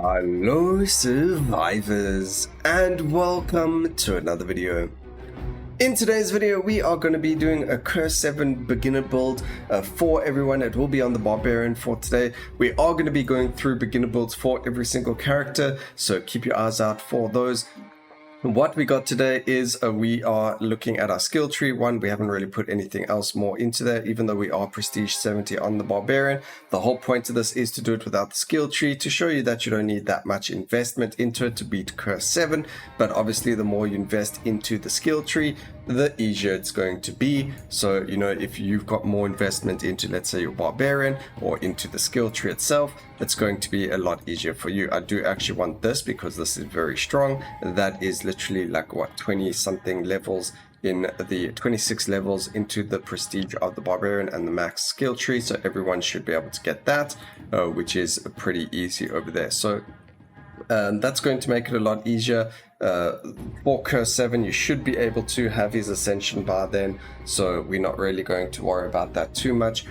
Hello survivors, and welcome to another video. In today's video we are going to be doing a Curse 7 beginner build for everyone. It will be on the Barbarian for today. We are going to be going through beginner builds for every single character, so keep your eyes out for those. What we got today is we are looking at our skill tree. We haven't really put anything else more into there, even though we are prestige 70 on the Barbarian. The whole point of this is to do it without the skill tree, to show you that you don't need that much investment into it to beat Curse 7. But obviously the more you invest into the skill tree, the easier it's going to be. So, you know, if you've got more investment into, let's say, your Barbarian or into the skill tree itself, it's going to be a lot easier for you. I do actually want this because this is very strong. That is literally like what, 20 something levels in the 26 levels into the prestige of the Barbarian and the max skill tree. So everyone should be able to get that, which is pretty easy over there. So that's going to make it a lot easier. For Curse 7 you should be able to have his ascension bar then, so we're not really going to worry about that too much.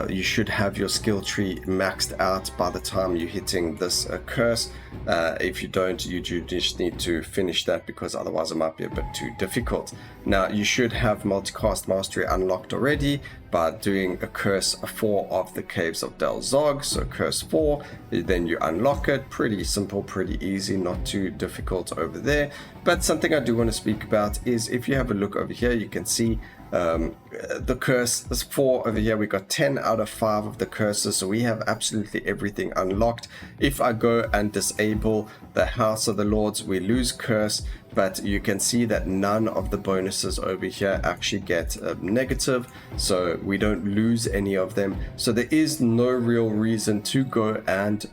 You should have your skill tree maxed out by the time you're hitting this curse. If you don't, you just need to finish that, because otherwise it might be a bit too difficult. Now you should have multicast mastery unlocked already by doing a curse 4 of the Caves of Del Zog. So curse 4, then you unlock it. Pretty simple, pretty easy, not too difficult over there. But something I do want to speak about is, if you have a look over here, you can see the curse is 4 over here. We got 10 out of 5 of the curses, so we have absolutely everything unlocked. If I go and disable the House of the Lords, we lose curse, but you can see that none of the bonuses over here actually get negative, so we don't lose any of them. So there is no real reason to go and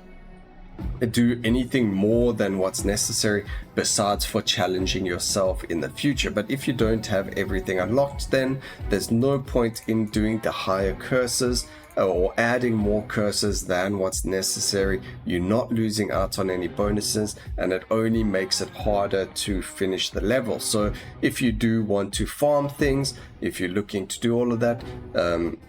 do anything more than what's necessary, besides for challenging yourself in the future. But if you don't have everything unlocked, then there's no point in doing the higher curses or adding more curses than what's necessary. You're not losing out on any bonuses, and it only makes it harder to finish the level. So if you do want to farm things, if you're looking to do all of that,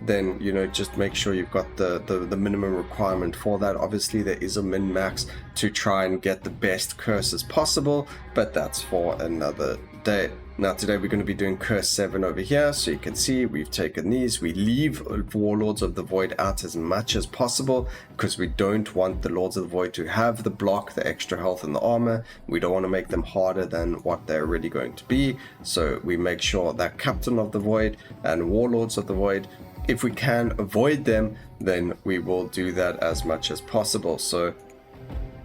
then, you know, just make sure you've got the minimum requirement for that. Obviously there is a min-max to try and get the best curses possible, but that's for another day. Now today we're going to be doing Curse 7 over here. So you can see we've taken these. We leave Warlords of the Void out as much as possible, because we don't want the Lords of the Void to have the block, the extra health and the armor. We don't want to make them harder than what they're already going to be. So we make sure that Captain of the Void and Warlords of the Void, if we can avoid them, then we will do that as much as possible. So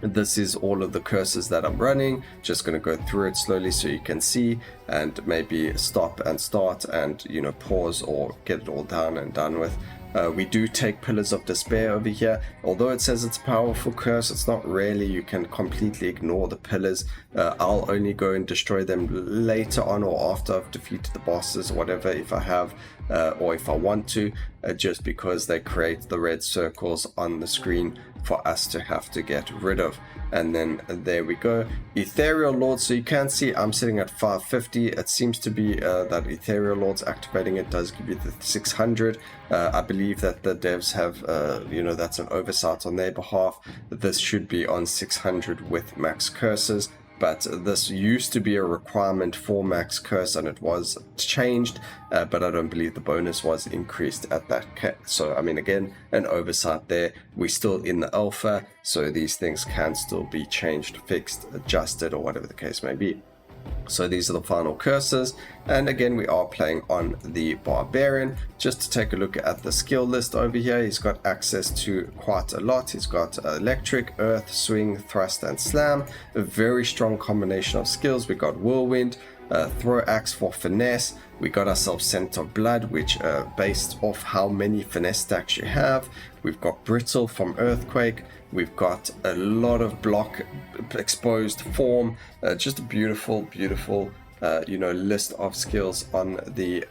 this is all of the curses that I'm running. Just going to go through it slowly so you can see, and maybe stop and start and, you know, pause or get it all done and done with. We do take Pillars of Despair over here. Although it says it's a powerful curse, it's not really. You can completely ignore the pillars. I'll only go and destroy them later on, or after I've defeated the bosses or whatever, if I have, or if I want to, just because they create the red circles on the screen for us to have to get rid of. And then there we go, Ethereal Lords. So you can see I'm sitting at 550. It seems to be that Ethereal Lords activating it does give you the 600. I believe that the devs have, you know, that's an oversight on their behalf. This should be on 600 with max curses, but this used to be a requirement for max curse, and it was changed, but I don't believe the bonus was increased at that case. So I mean, again, an oversight there. We're still in the alpha, so these things can still be changed, fixed, adjusted, or whatever the case may be. So these are the final curses, and again we are playing on the Barbarian. Just to take a look at the skill list over here, he's got access to quite a lot. He's got electric, earth, swing, thrust and slam, a very strong combination of skills. We got whirlwind, throw axe for finesse. We got ourselves scent of blood, which based off how many finesse stacks you have. We've got brittle from earthquake. We've got a lot of block exposed form. Just a beautiful list of skills on the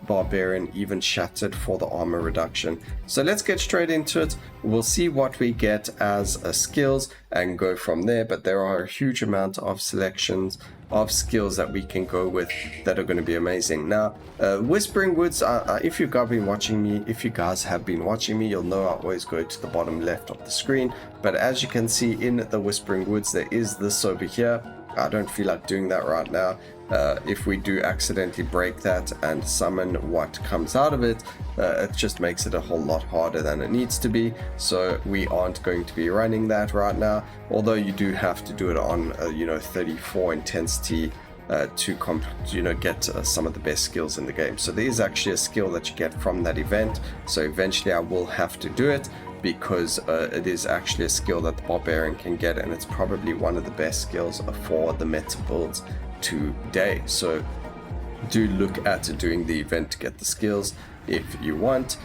Barbarian, even shattered for the armor reduction. So let's get straight into it. We'll see what we get as skills and go from there, but there are a huge amount of selections of skills that we can go with that are going to be amazing. Now, Whispering Woods, if you guys have been watching me, you'll know I always go to the bottom left of the screen, but as you can see in the Whispering Woods, there is this over here. I don't feel like doing that right now. If we do accidentally break that and summon what comes out of it, it just makes it a whole lot harder than it needs to be. So we aren't going to be running that right now, although you do have to do it on 34 intensity to get some of the best skills in the game. So there is actually a skill that you get from that event, so eventually I will have to do it, because it is actually a skill that the Barbarian can get, and it's probably one of the best skills for the meta builds today. So do look at doing the event to get the skills if you want.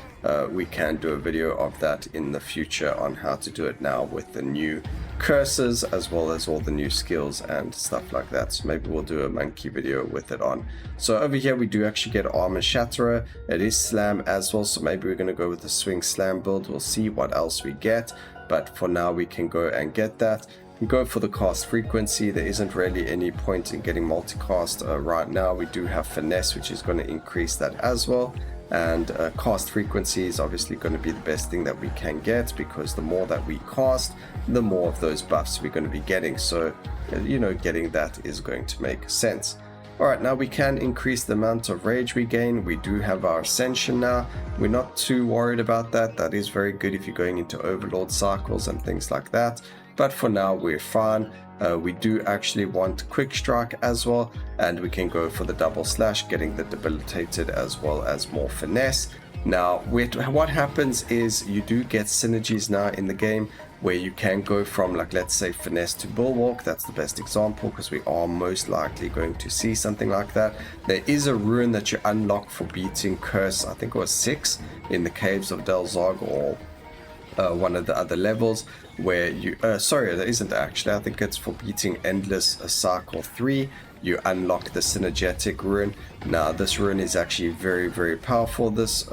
We can do a video of that in the future on how to do it now with the new curses, as well as all the new skills and stuff like that. So maybe we'll do a monkey video with it on. So over here we do actually get armor shatterer. It is slam as well, so maybe we're going to go with the swing slam build. We'll see what else we get, but for now we can go and get that. Go for the cast frequency. There isn't really any point in getting multicast right now. We do have finesse, which is going to increase that as well, and cast frequency is obviously going to be the best thing that we can get, because the more that we cast, the more of those buffs we're going to be getting. So getting that is going to make sense. Alright, now we can increase the amount of rage we gain. We do have our ascension now. We're not too worried about that. That is very good if you're going into overlord cycles and things like that, but for now we're fine. We do actually want quick strike as well, and we can go for the double slash, getting the debilitated as well as more finesse. Now what happens is you do get synergies now in the game, where you can go from, like, let's say finesse to bulwark. That's the best example, because we are most likely going to see something like that. There is a rune that you unlock for beating curse, I think it was 6 in the caves of Del Zog, or one of the other levels, where you sorry, there isn't actually, I think it's for beating endless cycle 3. You unlock the synergetic rune. Now this rune is actually very, very powerful. This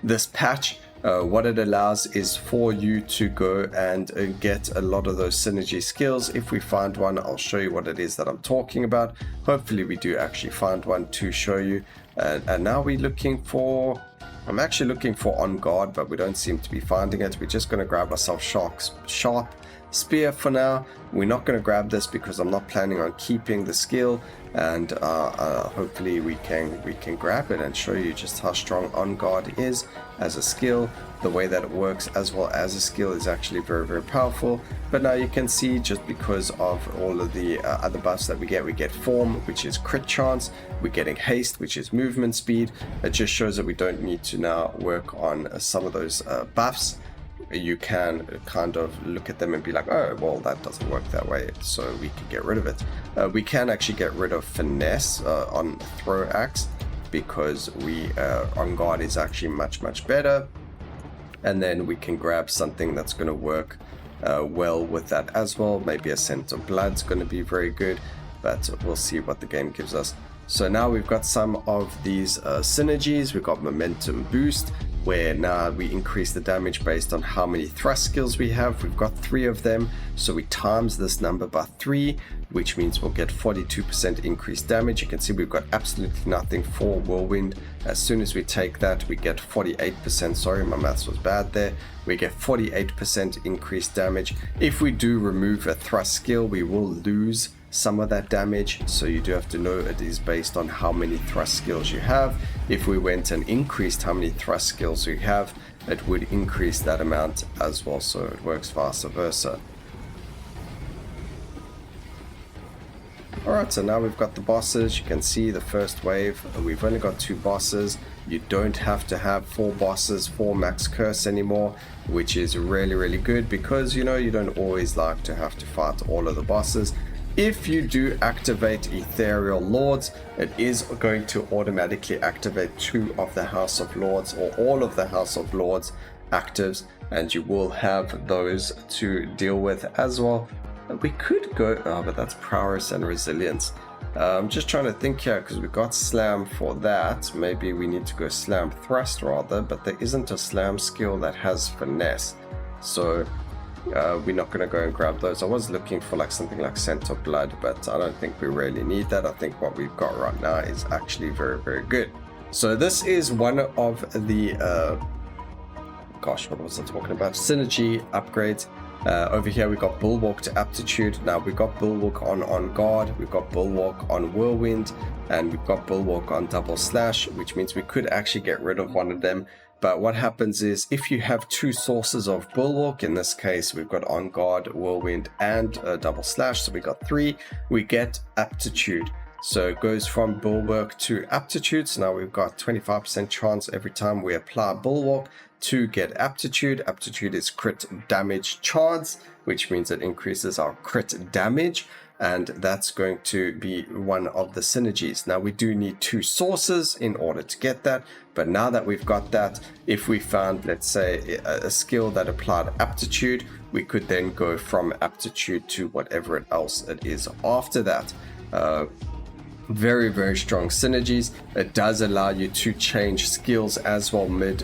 this patch, what it allows is for you to go and get a lot of those synergy skills. If we find one, I'll show you what it is that I'm talking about. Hopefully we do actually find one to show you. And now we're looking for, I'm actually looking for on guard, but we don't seem to be finding it. We're just going to grab ourselves sharp spear for now. We're not going to grab this because I'm not planning on keeping the skill, and hopefully we can grab it and show you just how strong on guard is as a skill. The way that it works as well as a skill is actually very, very powerful. But now you can see, just because of all of the other buffs that we get form, which is crit chance, we're getting haste, which is movement speed. It just shows that we don't need to now work on some of those buffs. You can kind of look at them and be like, oh, well, that doesn't work that way, so we can get rid of it. We can actually get rid of finesse on throw axe, because we on guard is actually much better, and then we can grab something that's going to work well with that as well. Maybe a scent of blood's going to be very good, but we'll see what the game gives us. So now we've got some of these synergies. We've got momentum boost, where now we increase the damage based on how many thrust skills we have. We've got 3 of them, so we times this number by 3, which means we'll get 42% increased damage. You can see we've got absolutely nothing for whirlwind. As soon as we take that, we get 48%. Sorry, my maths was bad there. We get 48% increased damage. If we do remove a thrust skill, we will lose some of that damage, so you do have to know it is based on how many thrust skills you have. If we went and increased how many thrust skills we have, it would increase that amount as well, so it works vice versa. Alright, so now we've got the bosses. You can see the first wave, we've only got 2 bosses. You don't have to have 4 bosses for max curse anymore, which is really good, because you don't always like to have to fight all of the bosses. If you do activate Ethereal Lords, it is going to automatically activate 2 of the House of Lords, or all of the House of Lords actives, and you will have those to deal with as well. We could go, but that's prowess and resilience. I'm just trying to think here because we got slam for that. Maybe we need to go slam thrust rather, but there isn't a slam skill that has finesse. So we're not going to go and grab those. I was looking for like something like scent of blood, but I don't think we really need that. I think what we've got right now is actually very, very good. So this is one of the, gosh, what was I talking about? Synergy upgrades. Over here we got Bulwark to Aptitude. Now we've got Bulwark on Guard, we've got Bulwark on Whirlwind, and we've got Bulwark on Double Slash, which means we could actually get rid of one of them. But what happens is if you have two sources of Bulwark, in this case we've got On Guard, Whirlwind, and Double Slash, so we got 3, we get Aptitude. So it goes from Bulwark to Aptitude. So now we've got 25% chance every time we apply Bulwark to get Aptitude. Aptitude is crit damage chance, which means it increases our crit damage, and that's going to be one of the synergies. Now we do need 2 sources in order to get that, but now that we've got that, if we found, let's say, a skill that applied Aptitude, we could then go from Aptitude to whatever else it is after that. Very, very strong synergies. It does allow you to change skills as well mid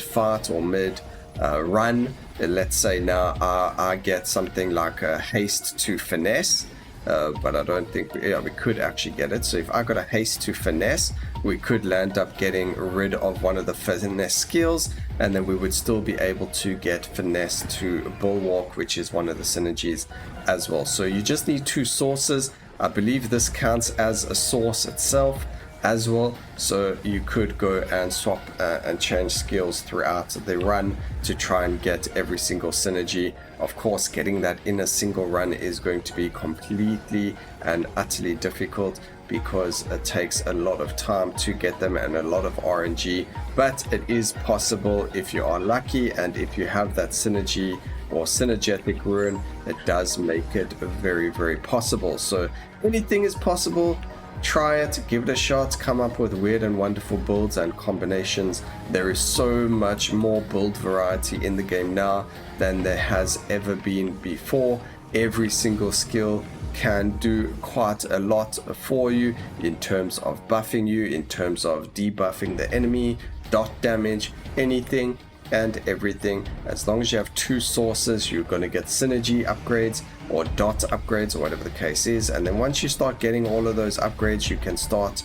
fight or mid run. Let's say now I get something like a haste to finesse, but I don't think we could actually get it. So if I got a haste to finesse, we could land up getting rid of one of the finesse skills, and then we would still be able to get finesse to Bulwark, which is one of the synergies as well. So you just need 2 sources. I believe this counts as a source itself as well, so you could go and swap and change skills throughout the run to try and get every single synergy. Of course, getting that in a single run is going to be completely and utterly difficult because it takes a lot of time to get them and a lot of RNG, but it is possible if you are lucky, and if you have that synergy or synergetic rune, it does make it very, very possible. So anything is possible. Try it, give it a shot, come up with weird and wonderful builds and combinations. There is so much more build variety in the game now than there has ever been before. Every single skill can do quite a lot for you in terms of buffing you, in terms of debuffing the enemy, dot damage, anything and everything. As long as you have 2 sources, you're going to get synergy upgrades or dot upgrades or whatever the case is. And then once you start getting all of those upgrades, you can start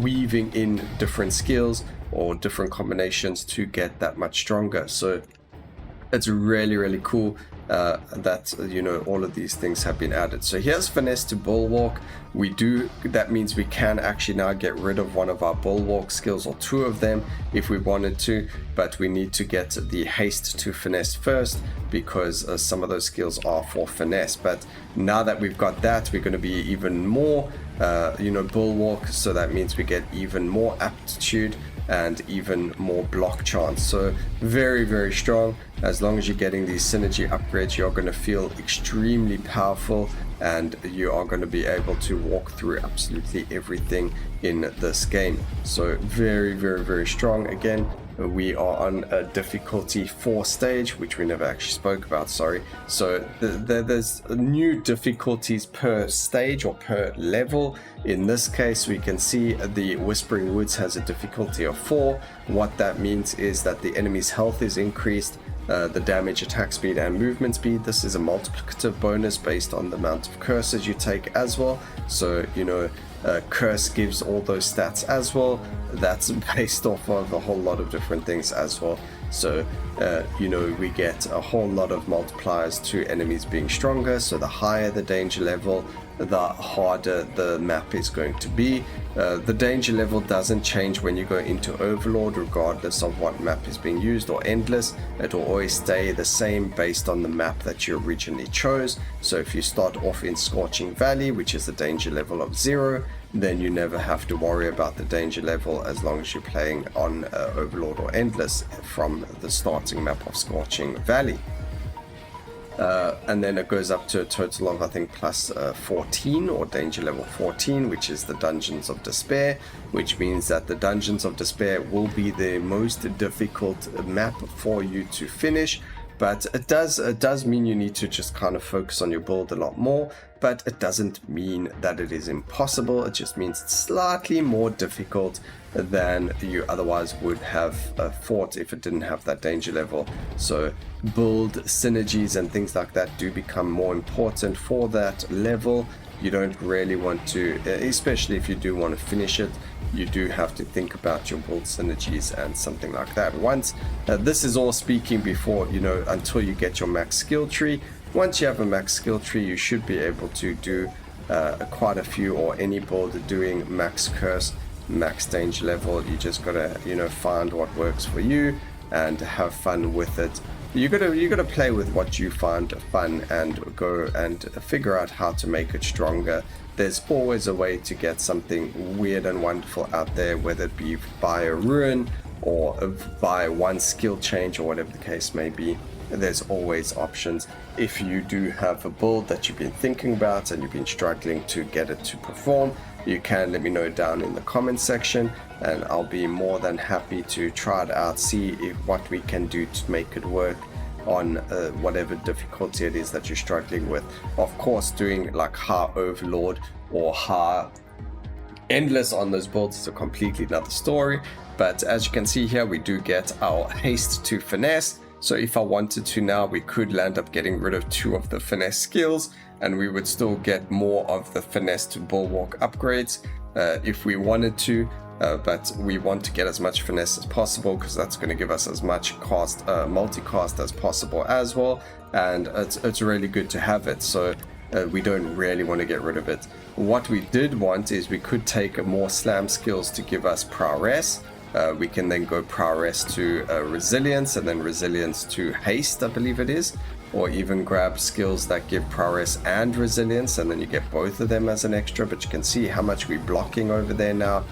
weaving in different skills or different combinations to get that much stronger. So it's really, really cool that all of these things have been added. So here's finesse to Bulwark. That means we can actually now get rid of one of our Bulwark skills, or 2 of them if we wanted to, but we need to get the haste to finesse first because some of those skills are for finesse. But now that we've got that, we're going to be even more Bulwark, so that means we get even more Aptitude and even more block chance. So very, very strong. As long as you're getting these synergy upgrades, you're going to feel extremely powerful, and you are going to be able to walk through absolutely everything in this game. So very, very, very strong. Again, we are on a difficulty 4 stage, which we never actually spoke about, sorry. So there's new difficulties per stage or per level. In this case, we can see the Whispering Woods has a difficulty of 4. What that means is that the enemy's health is increased, the damage, attack speed, and movement speed. This is a multiplicative bonus based on the amount of curses you take as well. So, curse gives all those stats as well. That's based off of a whole lot of different things as well. So, we get a whole lot of multipliers to enemies being stronger. So the higher the danger level, the harder the map is going to be. The danger level doesn't change when you go into Overlord, regardless of what map is being used, or Endless. It will always stay the same based on the map that you originally chose. So if you start off in Scorching Valley, which is the danger level of 0, then you never have to worry about the danger level as long as you're playing on Overlord or Endless from the starting map of Scorching Valley. And then it goes up to a total of, I think, plus 14 or danger level 14, which is the Dungeons of Despair, which means that the Dungeons of Despair will be the most difficult map for you to finish. but it does mean you need to just kind of focus on your build a lot more, but it doesn't mean that it is impossible. It just means it's slightly more difficult than you otherwise would have fought if it didn't have that danger level. So build synergies and things like that do become more important for that level. You don't really want to, especially if you do want to finish it, you do have to think about your build synergies and something like that. Once this is all speaking before, you know, until you get your max skill tree. Once you have a max skill tree, you should be able to do quite a few, or any build doing max curse, max danger level. You just gotta, you know, find what works for you and have fun with it. You gotta play with what you find fun and go and figure out how to make it stronger. There's always a way to get something weird and wonderful out there, whether it be by a ruin or by one skill change or whatever the case may be. There's always options. If you do have a build that you've been thinking about and you've been struggling to get it to perform, you can let me know down in the comment section, and I'll be more than happy to try it out, see what we can do to make it work on whatever difficulty it is that you're struggling with. Of course, doing like high overlord or high endless on those builds is a completely another story, but as you can see here, we do get our haste to finesse. So if I wanted to now, we could land up getting rid of 2 of the finesse skills, and we would still get more of the finesse to bulwark upgrades if we wanted to. But we want to get as much finesse as possible, because that's going to give us as much cost, multi-cast as possible as well, and it's really good to have it. So we don't really want to get rid of it. What we did want is we could take more slam skills to give us prowess. We can then go prowess to resilience, and then resilience to haste, I believe it is, or even grab skills that give prowess and resilience, and then you get both of them as an extra. But you can see how much we're blocking over there now,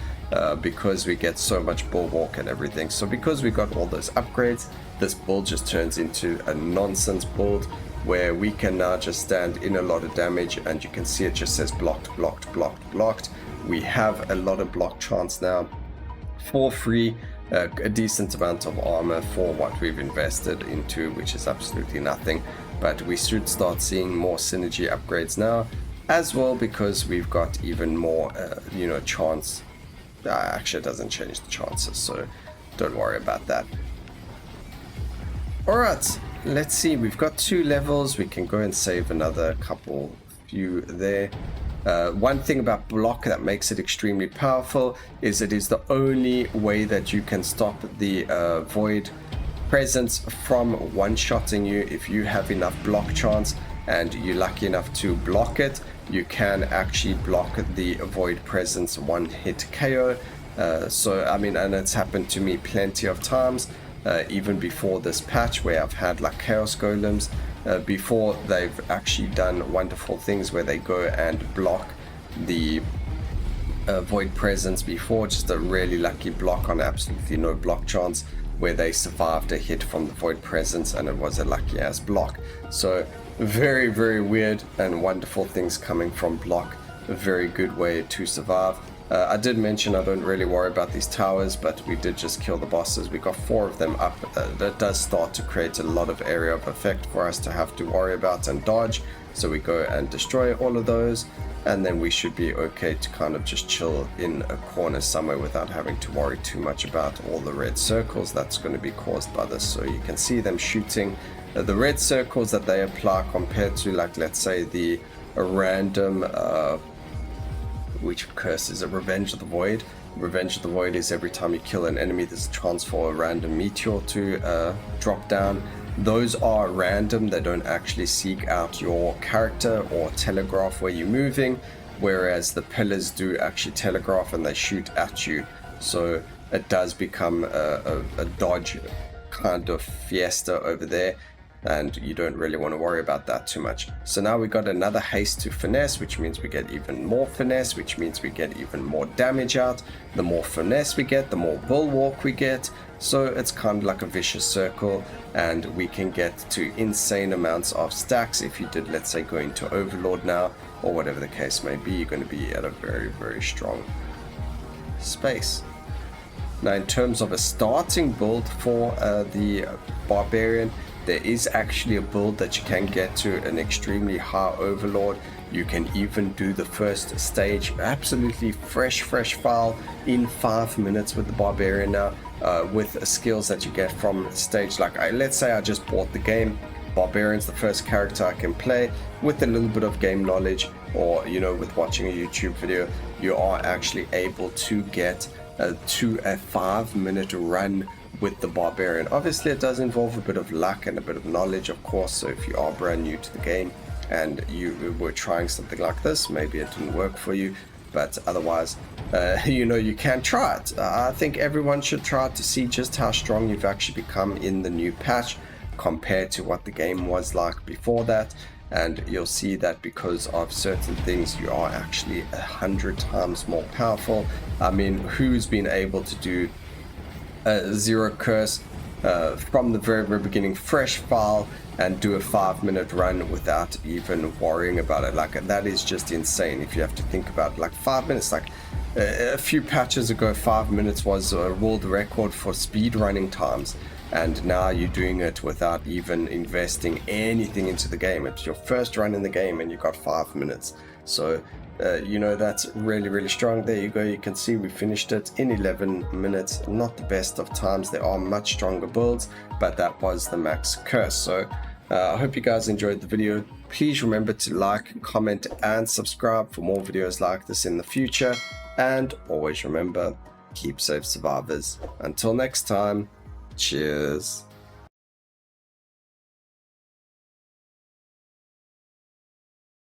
because we get so much bulwark and everything. So because we got all those upgrades, this build just turns into a nonsense build where we can now just stand in a lot of damage, and you can see it just says blocked, blocked, blocked, blocked. We have a lot of block chance now for free, a decent amount of armor for what we've invested into, which is absolutely nothing. But we should start seeing more synergy upgrades now as well, because we've got even more you know, chance. Actually, it doesn't change the chances, so don't worry about that. Alright, let's see, we've got 2 levels. We can go and save another few there. One thing about block that makes it extremely powerful is it is the only way that you can stop the void presence from one-shotting you. If you have enough block chance and you're lucky enough to block it, you can actually block the void presence one-hit KO. So I mean, and it's happened to me plenty of times, even before this patch, where I've had like chaos golems before they've actually done wonderful things where they go and block the void presence before. Just a really lucky block on absolutely no block chance, where they survived a hit from the void presence, and it was a lucky ass block. So very, very weird and wonderful things coming from block. A very good way to survive. I did mention I don't really worry about these towers, but we did just kill the bosses. We got 4 of them up. That does start to create a lot of area of effect for us to have to worry about and dodge. So we go and destroy all of those, and then we should be okay to kind of just chill in a corner somewhere without having to worry too much about all the red circles that's going to be caused by this. So you can see them shooting the red circles that they apply, compared to, like, let's say the random which curse is a Revenge of the Void. Revenge of the Void is every time you kill an enemy, there's a chance for a random meteor to drop down. Those are random, they don't actually seek out your character or telegraph where you're moving, whereas the pillars do actually telegraph and they shoot at you. So it does become a dodge kind of fiesta over there, and you don't really want to worry about that too much. So now we got another haste to finesse, which means we get even more finesse, which means we get even more damage out. The more finesse we get, the more bulwark we get. So it's kind of like a vicious circle, and we can get to insane amounts of stacks. If you did, let's say, go into Overlord now, or whatever the case may be, you're going to be at a very, very strong space. Now, in terms of a starting build for the Barbarian, There is actually a build that you can get to an extremely high overlord. You can even do the first stage absolutely fresh file in 5 minutes with the Barbarian now, with skills that you get from stage. Like let's say I just bought the game, Barbarian's the first character I can play. With a little bit of game knowledge, or with watching a YouTube video, you are actually able to get to a 5 minute run with the Barbarian. Obviously it does involve a bit of luck and a bit of knowledge, of course, so if you are brand new to the game and you were trying something like this, maybe it didn't work for you, but otherwise you can try it. I think everyone should try it to see just how strong you've actually become in the new patch compared to what the game was like before that, and you'll see that because of certain things you are actually 100 times more powerful. I mean, who's been able to do zero curse from the very beginning, fresh file, and do a 5 minute run without even worrying about it? Like, that is just insane if you have to think about it. Like 5 minutes, like a few patches ago 5 minutes was a world record for speed running times, and now you're doing it without even investing anything into the game. It's your first run in the game and you got 5 minutes. So that's really strong. There you go, you can see we finished it in 11 minutes. Not the best of times, there are much stronger builds, but that was the max curse. So I hope you guys enjoyed the video. Please remember to like, comment and subscribe for more videos like this in the future, and always remember, keep safe survivors. Until next time, cheers.